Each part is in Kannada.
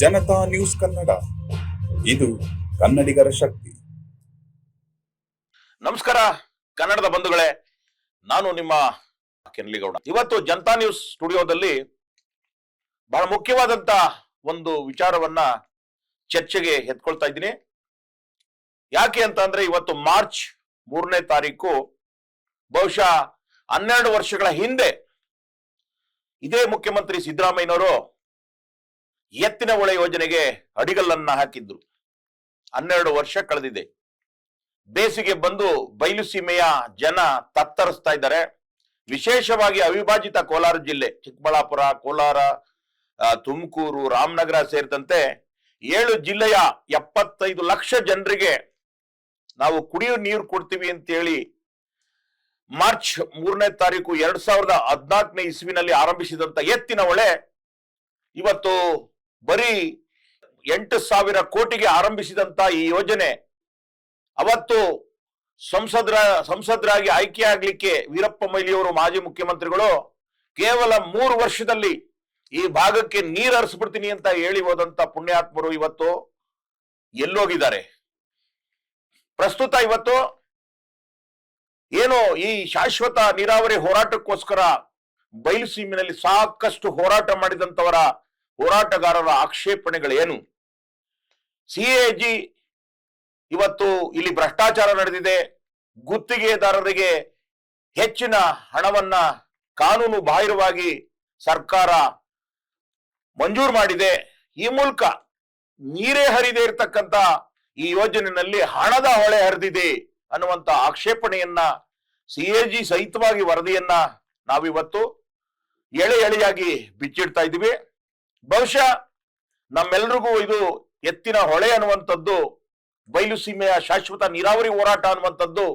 ಜನತಾ ನ್ಯೂಸ್ ಕನ್ನಡ, ಇದು ಕನ್ನಡಿಗರ ಶಕ್ತಿ. ನಮಸ್ಕಾರ ಕನ್ನಡದ ಬಂಧುಗಳೇ, ನಾನು ನಿಮ್ಮ ಕೆನ್ಲಿಗೌಡ. ಇವತ್ತು ಜನತಾ ನ್ಯೂಸ್ ಸ್ಟುಡಿಯೋದಲ್ಲಿ ಬಹಳ ಮುಖ್ಯವಾದಂತ ಒಂದು ವಿಚಾರವನ್ನ ಚರ್ಚೆಗೆ ಎತ್ಕೊಳ್ತಾ ಇದ್ದೀನಿ. ಯಾಕೆ ಅಂತ ಅಂದ್ರೆ ಇವತ್ತು ಮಾರ್ಚ್ 3ನೇ ತಾರೀಕು, ಬಹುಶಃ 12 ವರ್ಷಗಳ ಹಿಂದೆ ಇದೇ ಮುಖ್ಯಮಂತ್ರಿ ಸಿದ್ದರಾಮಯ್ಯನವರು ಎತ್ತಿನ ಹೊಳೆ ಯೋಜನೆಗೆ ಅಡಿಗಲ್ಲನ್ನ ಹಾಕಿದ್ರು. 12 ವರ್ಷ ಕಳೆದಿದೆ. ಬೇಸಿಗೆ ಬಂದು ಬಯಲು ಸೀಮೆಯ ಜನ ತತ್ತರಿಸ್ತಾ ಇದ್ದಾರೆ. ವಿಶೇಷವಾಗಿ ಅವಿಭಾಜಿತ ಕೋಲಾರ ಜಿಲ್ಲೆ, ಚಿಕ್ಕಬಳ್ಳಾಪುರ, ಕೋಲಾರ, ತುಮಕೂರು, ರಾಮನಗರ ಸೇರಿದಂತೆ 7 ಜಿಲ್ಲೆಯ 75 ಲಕ್ಷ ಜನರಿಗೆ ನಾವು ಕುಡಿಯುವ ನೀರು ಕೊಡ್ತೀವಿ ಅಂತ ಹೇಳಿ ಮಾರ್ಚ್ 3ನೇ ತಾರೀಕು 2014ನೇ ಇಸ್ವಿನಲ್ಲಿ ಆರಂಭಿಸಿದಂತ ಎತ್ತಿನ ಹೊಳೆ ಇವತ್ತು ಬರೀ 8,000 ಕೋಟಿಗೆ ಆರಂಭಿಸಿದಂತ ಈ ಯೋಜನೆ ಅವತ್ತು ಸಂಸದರಾಗಿ ಆಯ್ಕೆಯಾಗಲಿಕ್ಕೆ ವೀರಪ್ಪ ಮೊಯ್ಲಿಯವರು ಮಾಜಿ ಮುಖ್ಯಮಂತ್ರಿಗಳು ಕೇವಲ 3 ವರ್ಷದಲ್ಲಿ ಈ ಭಾಗಕ್ಕೆ ನೀರು ಹರಿಸ್ಬಿಡ್ತೀನಿ ಅಂತ ಹೇಳಿ ಹೋದಂತ ಪುಣ್ಯಾತ್ಮರು ಇವತ್ತು ಎಲ್ಲೋಗಿದ್ದಾರೆ. ಪ್ರಸ್ತುತ ಇವತ್ತು ಏನು ಈ ಶಾಶ್ವತ ನೀರಾವರಿ ಹೋರಾಟಕ್ಕೋಸ್ಕರ ಬಯಲು ಸೀಮೆಯಲ್ಲಿ ಸಾಕಷ್ಟು ಹೋರಾಟ ಮಾಡಿದಂತವರ ಹೋರಾಟಗಾರರ ಆಕ್ಷೇಪಣೆಗಳೇನು? ಸಿಎಜಿ ಇವತ್ತು ಇಲ್ಲಿ ಭ್ರಷ್ಟಾಚಾರ ನಡೆದಿದೆ, ಗುತ್ತಿಗೆದಾರರಿಗೆ ಹೆಚ್ಚಿನ ಹಣವನ್ನ ಕಾನೂನು ಬಾಹಿರವಾಗಿ ಸರ್ಕಾರ ಮಂಜೂರು ಮಾಡಿದೆ. ಈ ಮೂಲಕ ನೀರೇ ಹರಿದೇ ಇರತಕ್ಕಂತ ಈ ಯೋಜನೆಯಲ್ಲಿ ಹಣದ ಹೊಳೆ ಹರಿದಿದೆ ಅನ್ನುವಂತ ಆಕ್ಷೇಪಣೆಯನ್ನ ಸಿಎಜಿ ಸಹಿತವಾಗಿ ವರದಿಯನ್ನ ನಾವಿವತ್ತು ಎಳೆಯಾಗಿ ಬಿಚ್ಚಿಡ್ತಾ ಇದ್ದೀವಿ. ಬಹುಶಃ ನಮ್ಮೆಲ್ರಿಗೂ ಇದು ಎತ್ತಿನ ಹೊಳೆ ಅನ್ನುವಂಥದ್ದು, ಬಯಲು ಸೀಮೆಯ ಶಾಶ್ವತ ನೀರಾವರಿ ಹೋರಾಟ ಅನ್ನುವಂಥದ್ದು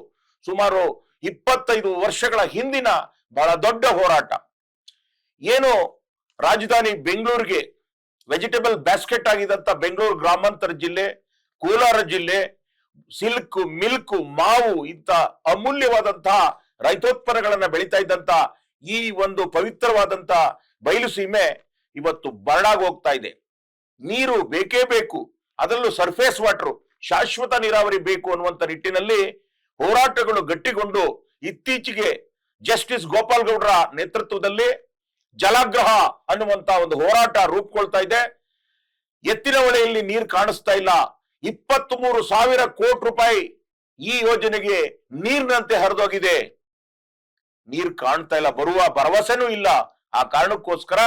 ಸುಮಾರು 25 ವರ್ಷಗಳ ಹಿಂದಿನ ಬಹಳ ದೊಡ್ಡ ಹೋರಾಟ. ಏನು ರಾಜಧಾನಿ ಬೆಂಗಳೂರಿಗೆ ವೆಜಿಟೇಬಲ್ ಬ್ಯಾಸ್ಕೆಟ್ ಆಗಿದಂತ ಬೆಂಗಳೂರು ಗ್ರಾಮಾಂತರ ಜಿಲ್ಲೆ, ಕೋಲಾರ ಜಿಲ್ಲೆ, ಸಿಲ್ಕ್, ಮಿಲ್ಕ್, ಮಾವು ಇಂಥ ಅಮೂಲ್ಯವಾದಂತಹ ರೈತೋತ್ಪನ್ನಗಳನ್ನ ಬೆಳೀತಾ ಇದ್ದಂತ ಈ ಒಂದು ಪವಿತ್ರವಾದಂತ ಬಯಲು ಸೀಮೆ ಇವತ್ತು ಬರಡಾಗಿ ಹೋಗ್ತಾ ಇದೆ. ನೀರು ಬೇಕೇ ಬೇಕು, ಅದರಲ್ಲೂ ಸರ್ಫೇಸ್ ವಾಟರ್, ಶಾಶ್ವತ ನೀರಾವರಿ ಬೇಕು ಅನ್ನುವಂತ ನಿಟ್ಟಿನಲ್ಲಿ ಹೋರಾಟಗಳು ಗಟ್ಟಿಗೊಂಡು ಇತ್ತೀಚೆಗೆ ಜಸ್ಟಿಸ್ ಗೋಪಾಲ್ ಗೌಡ್ರ ನೇತೃತ್ವದಲ್ಲಿ ಜಲಾಗ್ರಹ ಅನ್ನುವಂತ ಒಂದು ಹೋರಾಟ ರೂಪುಗೊಳ್ತಾ ಇದೆ. ಎತ್ತಿನ ಹೊಳೆಯಲ್ಲಿ ನೀರು ಕಾಣಿಸ್ತಾ ಇಲ್ಲ. 23,000 ಕೋಟಿ ರೂಪಾಯಿ ಈ ಯೋಜನೆಗೆ ನೀರಿನಂತೆ ಹರಿದೋಗಿದೆ. ನೀರು ಕಾಣ್ತಾ ಇಲ್ಲ, ಬರುವ ಭರವಸೆನೂ ಇಲ್ಲ. ಆ ಕಾರಣಕ್ಕೋಸ್ಕರ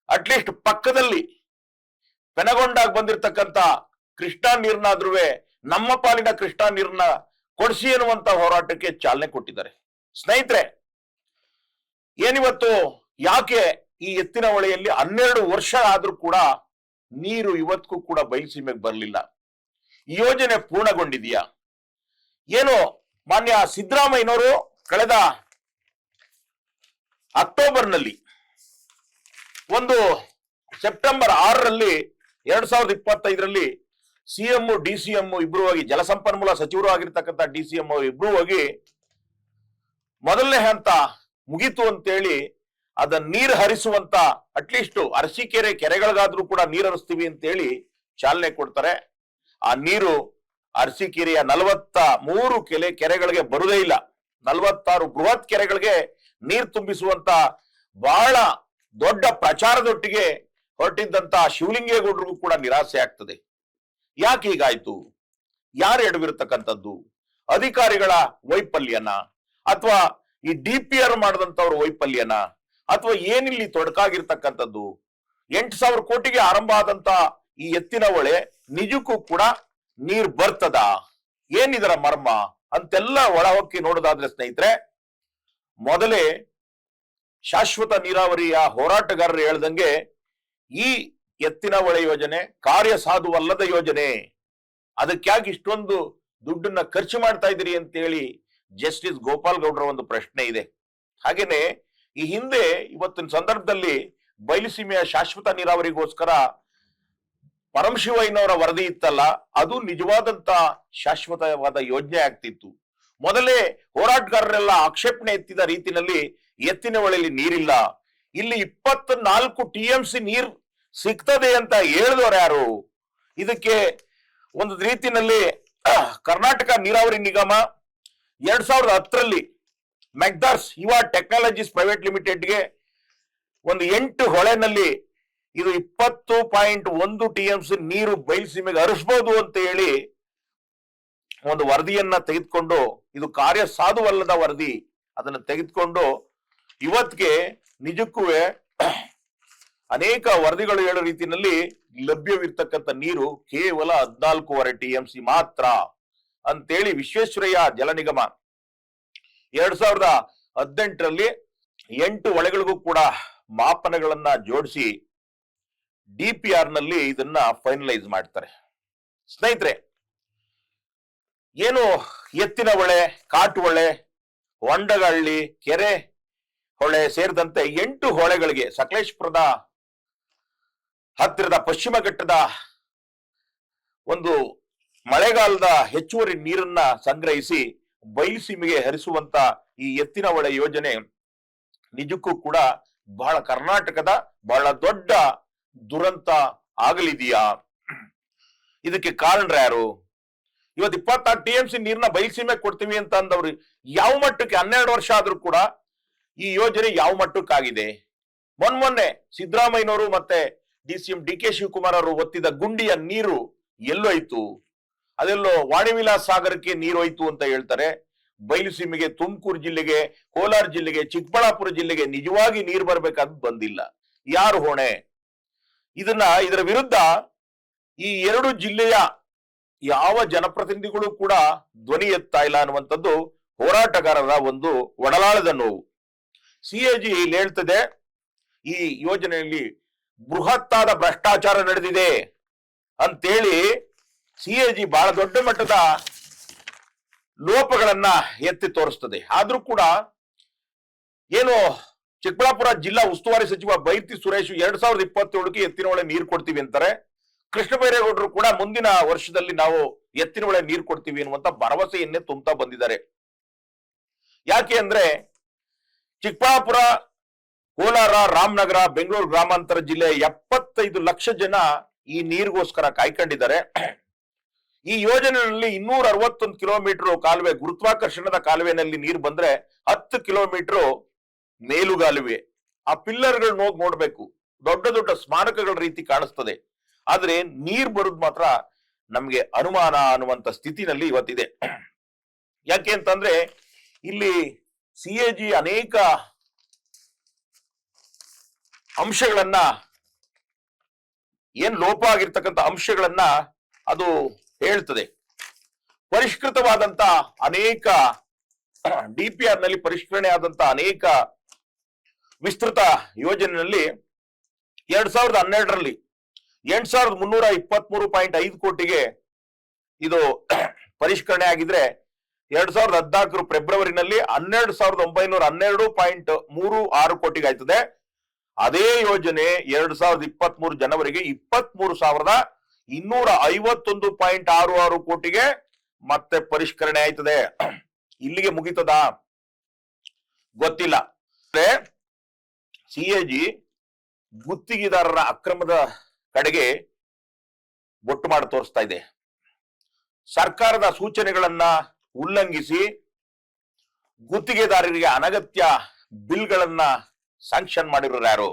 ಅಟ್ಲೀಸ್ಟ್ ಪಕ್ಕದಲ್ಲಿ ಪೆನಗೊಂಡಾಗಿ ಬಂದಿರತಕ್ಕಂತ ಕೃಷ್ಣಾ ನೀರ್ನಾದ್ರೂ ನಮ್ಮ ಪಾಲಿನ ಕೃಷ್ಣಾ ನೀರನ್ನ ಕೊಡಿಸಿ ಅನ್ನುವಂತ ಹೋರಾಟಕ್ಕೆ ಚಾಲನೆ ಕೊಟ್ಟಿದ್ದಾರೆ. ಸ್ನೇಹಿತರೆ, ಏನಿವತ್ತು ಯಾಕೆ ಈ ಎತ್ತಿನ ಹೊಳೆಯಲ್ಲಿ 12 ವರ್ಷ ಆದ್ರೂ ಕೂಡ ನೀರು ಇವತ್ತಿಗೂ ಕೂಡ ಬಯಲುಸೀಮೆಗೆ ಬರಲಿಲ್ಲ? ಈ ಯೋಜನೆ ಪೂರ್ಣಗೊಂಡಿದೆಯಾ? ಏನು ಮಾನ್ಯ ಸಿದ್ದರಾಮಯ್ಯನವರು ಕಳೆದ ಅಕ್ಟೋಬರ್ನಲ್ಲಿ ಒಂದು ಸೆಪ್ಟೆಂಬರ್ 6ರಲ್ಲಿ 2025ರಲ್ಲಿ ಸಿಎಂ ಡಿಸಿಎಂ ಇಬ್ರು ಹೋಗಿ, ಜಲಸಂಪನ್ಮೂಲ ಸಚಿವರು ಆಗಿರ್ತಕ್ಕಂಥ ಡಿಸಿಎಂ ಇಬ್ರು ಹೋಗಿ ಮೊದಲನೇ ಹಂತ ಮುಗೀತು ಅಂತೇಳಿ ಅದನ್ನ ನೀರು ಹರಿಸುವಂತ ಅಟ್ಲೀಸ್ಟ್ ಅರಸೀಕೆರೆ ಕೆರೆಗಳಿಗಾದ್ರೂ ಕೂಡ ನೀರು ಹರಿಸ್ತೀವಿ ಅಂತೇಳಿ ಚಾಲನೆ ಕೊಡ್ತಾರೆ. ಆ ನೀರು ಅರಸೀಕೆರೆಯ 43 ಕೆರೆಗಳಿಗೆ ಬರುವುದೇ ಇಲ್ಲ. 46 ಬೃಹತ್ ಕೆರೆಗಳಿಗೆ ನೀರು ತುಂಬಿಸುವಂತ ಬಹಳ ದೊಡ್ಡ ಪ್ರಚಾರದೊಟ್ಟಿಗೆ ಹೊರಟಿದ್ದಂತ ಶಿವಲಿಂಗೇಗೌಡರಿಗೂ ಕೂಡ ನಿರಾಸೆ ಆಗ್ತದೆ. ಯಾಕೆ ಹೀಗಾಯ್ತು? ಯಾರು ಎಡವಿರತಕ್ಕಂಥದ್ದು? ಅಧಿಕಾರಿಗಳ ವೈಫಲ್ಯನ, ಅಥವಾ ಈ DPR ಮಾಡಿದಂತವ್ರ ವೈಫಲ್ಯನ, ಅಥವಾ ಏನಿಲ್ಲಿ ತೊಡಕಾಗಿರ್ತಕ್ಕಂಥದ್ದು? 8,000 ಕೋಟಿಗೆ ಆರಂಭ ಆದಂತ ಈ ಎತ್ತಿನ ಹೊಳೆ ನಿಜಕ್ಕೂ ಕೂಡ ನೀರ್ ಬರ್ತದ? ಏನಿದರ ಮರ್ಮ ಅಂತೆಲ್ಲ ಒಳ ಹೊಕ್ಕಿ ನೋಡೋದಾದ್ರೆ ಸ್ನೇಹಿತರೆ, ಮೊದಲೇ ಶಾಶ್ವತ ನೀರಾವರಿಯ ಹೋರಾಟಗಾರರು ಹೇಳ್ದಂಗೆ ಈ ಎತ್ತಿನ ಹೊಳೆ ಯೋಜನೆ ಕಾರ್ಯಸಾಧುವಲ್ಲದ ಯೋಜನೆ. ಅದಕ್ಕಾಗಿ ಇಷ್ಟೊಂದು ದುಡ್ಡನ್ನ ಖರ್ಚು ಮಾಡ್ತಾ ಇದ್ದೀರಿ ಅಂತೇಳಿ ಜಸ್ಟಿಸ್ ಗೋಪಾಲ್ ಗೌಡ್ರ ಒಂದು ಪ್ರಶ್ನೆ ಇದೆ. ಹಾಗೇನೆ ಈ ಹಿಂದೆ ಇವತ್ತಿನ ಸಂದರ್ಭದಲ್ಲಿ ಬಯಲುಸೀಮೆಯ ಶಾಶ್ವತ ನೀರಾವರಿಗೋಸ್ಕರ ಪರಮಶಿವಯ್ಯನವರ ವರದಿ ಇತ್ತಲ್ಲ, ಅದು ನಿಜವಾದಂತ ಶಾಶ್ವತವಾದ ಯೋಜನೆ ಆಗ್ತಿತ್ತು. ಮೊದಲೇ ಹೋರಾಟಗಾರರೆಲ್ಲ ಆಕ್ಷೇಪಣೆ ಎತ್ತಿದ ರೀತಿಯಲ್ಲಿ ಎತ್ತಿನ ಹೊಳೆಯಲ್ಲಿ ನೀರಿಲ್ಲ, ಇಲ್ಲಿ 24 TMC ನೀರ್ ಸಿಗ್ತದೆ ಅಂತ ಹೇಳಿದವರು ಯಾರು? ಇದಕ್ಕೆ ಒಂದು ರೀತಿಯಲ್ಲಿ ಕರ್ನಾಟಕ ನೀರಾವರಿ ನಿಗಮ 2010ರಲ್ಲಿ ಮೆಗ್ದಾರ್ಸ್ ಯುವ ಟೆಕ್ನಾಲಜೀಸ್ ಪ್ರೈವೇಟ್ ಲಿಮಿಟೆಡ್ಗೆ ಒಂದು 8 ಹೊಳೆನಲ್ಲಿ ಇದು 20.1 TMC ನೀರು ಬಯಲುಸೀಮೆಗೆ ಹರಿಸಬಹುದು ಅಂತ ಹೇಳಿ ಒಂದು ವರದಿಯನ್ನ ತೆಗೆದುಕೊಂಡು, ಇದು ಕಾರ್ಯ ಸಾಧುವಲ್ಲದ ವರದಿ, ಅದನ್ನ ತೆಗೆದುಕೊಂಡು ಇವತ್ತಿಗೆ ನಿಜಕ್ಕೂ ಅನೇಕ ವರದಿಗಳು ಹೇಳೋ ರೀತಿಯಲ್ಲಿ ಲಭ್ಯವಿರ್ತಕ್ಕಂಥ ನೀರು ಕೇವಲ 14.5 TMC ಮಾತ್ರ ಅಂತೇಳಿ ವಿಶ್ವೇಶ್ವರಯ್ಯ ಜಲ ನಿಗಮ 2018ರಲ್ಲಿ 8 ಹೊಳೆಗಳಿಗೂ ಕೂಡ ಮಾಪನಗಳನ್ನ ಜೋಡಿಸಿ DPR ನಲ್ಲಿ ಇದನ್ನ ಫೈನಲೈಸ್ ಮಾಡ್ತಾರೆ. ಸ್ನೇಹಿತರೆ, ಏನು ಎತ್ತಿನ ಹೊಳೆ, ಕಾಟು ಹೊಳೆ, ಹೊಂಡಗಳ್ಳಿ, ಕೆರೆ ಹೊಳೆ ಸೇರಿದಂತೆ 8 ಹೊಳೆಗಳಿಗೆ ಸಕಲೇಶಪುರದ ಹತ್ತಿರದ ಪಶ್ಚಿಮ ಘಟ್ಟದ ಒಂದು ಮಳೆಗಾಲದ ಹೆಚ್ಚುವರಿ ನೀರನ್ನ ಸಂಗ್ರಹಿಸಿ ಬಯಲುಸೀಮೆಗೆ ಹರಿಸುವಂತ ಈ ಎತ್ತಿನ ಹೊಳೆ ಯೋಜನೆ ನಿಜಕ್ಕೂ ಕೂಡ ಬಹಳ ಕರ್ನಾಟಕದ ಬಹಳ ದೊಡ್ಡ ದುರಂತ ಆಗಲಿದೆಯಾ? ಇದಕ್ಕೆ ಕಾರಣ ಯಾರು? ಇವತ್ತು 24 TMC ನೀರ್ನ ಬಯಲುಸೀಮೆಗೆ ಕೊಡ್ತೀವಿ ಅಂತ ಅಂದವ್ರು ಯಾವ ಮಟ್ಟಕ್ಕೆ, 12 ವರ್ಷ ಆದ್ರೂ ಕೂಡ ಈ ಯೋಜನೆ ಯಾವ ಮಟ್ಟಕ್ಕಾಗಿದೆ? ಮೊನ್ನೆ ಸಿದ್ದರಾಮಯ್ಯನವರು ಮತ್ತೆ DCM DK ಶಿವಕುಮಾರ್ ಅವರು ಒತ್ತಿದ ಗುಂಡಿಯ ನೀರು ಎಲ್ಲೋಯ್ತು? ಅದೆಲ್ಲೋ ವಾಣಿವಿಲಾಸ್ ಸಾಗರಕ್ಕೆ ನೀರು ಹೋಯ್ತು ಅಂತ ಹೇಳ್ತಾರೆ. ಬಯಲುಸೀಮೆಗೆ, ತುಮಕೂರು ಜಿಲ್ಲೆಗೆ, ಕೋಲಾರ ಜಿಲ್ಲೆಗೆ, ಚಿಕ್ಕಬಳ್ಳಾಪುರ ಜಿಲ್ಲೆಗೆ ನಿಜವಾಗಿ ನೀರು ಬರಬೇಕಾದ್ ಬಂದಿಲ್ಲ. ಯಾರು ಹೊಣೆ? ಇದರ ವಿರುದ್ಧ ಈ 2 ಜಿಲ್ಲೆಯ ಯಾವ ಜನಪ್ರತಿನಿಧಿಗಳು ಕೂಡ ಧ್ವನಿ ಎತ್ತಾ ಇಲ್ಲ ಅನ್ನುವಂಥದ್ದು ಹೋರಾಟಗಾರರ ಒಂದು ಒಡಲಾಳದ ನೋವು. CAG ಇಲ್ಲಿ ಹೇಳ್ತದೆ, ಈ ಯೋಜನೆಯಲ್ಲಿ ಬೃಹತ್ತಾದ ಭ್ರಷ್ಟಾಚಾರ ನಡೆದಿದೆ ಅಂತೇಳಿ CAG ಬಹಳ ದೊಡ್ಡ ಮಟ್ಟದ ಲೋಪಗಳನ್ನ ಎತ್ತಿ ತೋರಿಸ್ತದೆ. ಆದ್ರೂ ಕೂಡ ಏನು ಚಿಕ್ಕಬಳ್ಳಾಪುರ ಜಿಲ್ಲಾ ಉಸ್ತುವಾರಿ ಸಚಿವ ಬೈರತಿ ಸುರೇಶ್ 2027ಕ್ಕೆ ಎತ್ತಿನ ಹೊಳೆ ನೀರು ಕೊಡ್ತೀವಿ ಅಂತಾರೆ. ಕೃಷ್ಣ ಬೈರೇಗೌಡರು ಕೂಡ ಮುಂದಿನ ವರ್ಷದಲ್ಲಿ ನಾವು ಎತ್ತಿನ ಹೊಳೆ ನೀರು ಕೊಡ್ತೀವಿ ಅನ್ನುವಂತ ಭರವಸೆಯನ್ನೇ ತುಂಬುತ್ತಾ ಬಂದಿದ್ದಾರೆ. ಯಾಕೆ ಅಂದ್ರೆ ಚಿಕ್ಕಬಳ್ಳಾಪುರ, ಕೋಲಾರ, ರಾಮನಗರ, ಬೆಂಗಳೂರು ಗ್ರಾಮಾಂತರ ಜಿಲ್ಲೆ 75 ಲಕ್ಷ ಜನ ಈ ನೀರಿಗೋಸ್ಕರ ಕಾಯ್ಕೊಂಡಿದ್ದಾರೆ. ಈ ಯೋಜನೆಯಲ್ಲಿ 261 ಕಿಲೋಮೀಟರ್ ಕಾಲುವೆ, ಗುರುತ್ವಾಕರ್ಷಣದ ಕಾಲುವೆನಲ್ಲಿ ನೀರು ಬಂದ್ರೆ 10 ಕಿಲೋಮೀಟರ್ ಮೇಲುಗಾಲುವೆ. ಆ ಪಿಲ್ಲರ್ಗಳನ್ನ ಹೋಗಿ ನೋಡ್ಬೇಕು, ದೊಡ್ಡ ದೊಡ್ಡ ಸ್ಮಾರಕಗಳ ರೀತಿ ಕಾಣಿಸ್ತದೆ. ಆದ್ರೆ ನೀರ್ ಬರೋದು ಮಾತ್ರ ನಮ್ಗೆ ಅನುಮಾನ ಅನ್ನುವಂತ ಸ್ಥಿತಿನಲ್ಲಿ ಇವತ್ತಿದೆ. ಯಾಕೆ ಅಂತಂದ್ರೆ ಇಲ್ಲಿ CAG ಅನೇಕ ಅಂಶಗಳನ್ನ, ಏನ್ ಲೋಪ ಆಗಿರ್ತಕ್ಕಂಥ ಅಂಶಗಳನ್ನ ಅದು ಹೇಳ್ತದೆ. ಪರಿಷ್ಕೃತವಾದಂತ ಅನೇಕ DPR ನಲ್ಲಿ ಪರಿಷ್ಕರಣೆ ಆದಂತ ಅನೇಕ ವಿಸ್ತೃತ ಯೋಜನೆಯಲ್ಲಿ 2012ರಲ್ಲಿ 8323.5 ಕೋಟಿಗೆ ಇದು ಪರಿಷ್ಕರಣೆ ಆಗಿದ್ರೆ 2014 ಫೆಬ್ರವರಿನಲ್ಲಿ 12912.36 ಕೋಟಿಗೆ ಆಯ್ತದೆ. ಅದೇ ಯೋಜನೆ 2023 ಜನವರಿಗೆ 23,251.66 ಕೋಟಿಗೆ ಮತ್ತೆ ಪರಿಷ್ಕರಣೆ ಆಯ್ತದೆ. ಇಲ್ಲಿಗೆ ಮುಗಿತದ ಗೊತ್ತಿಲ್ಲ. CAG ಗುತ್ತಿಗೆದಾರರ ಅಕ್ರಮದ ಕಡೆಗೆ ಬೊಟ್ಟು ಮಾಡಿ ತೋರಿಸ್ತಾ ಇದೆ. ಸರ್ಕಾರದ ಸೂಚನೆಗಳನ್ನ ಉಲ್ಲಂಘಿಸಿ ಗುತ್ತಿಗೆದಾರರಿಗೆ ಅನಗತ್ಯ ಬಿಲ್ಗಳನ್ನ ಸ್ಯಾಂಕ್ಷನ್ ಮಾಡಿರೋರು ಯಾರು?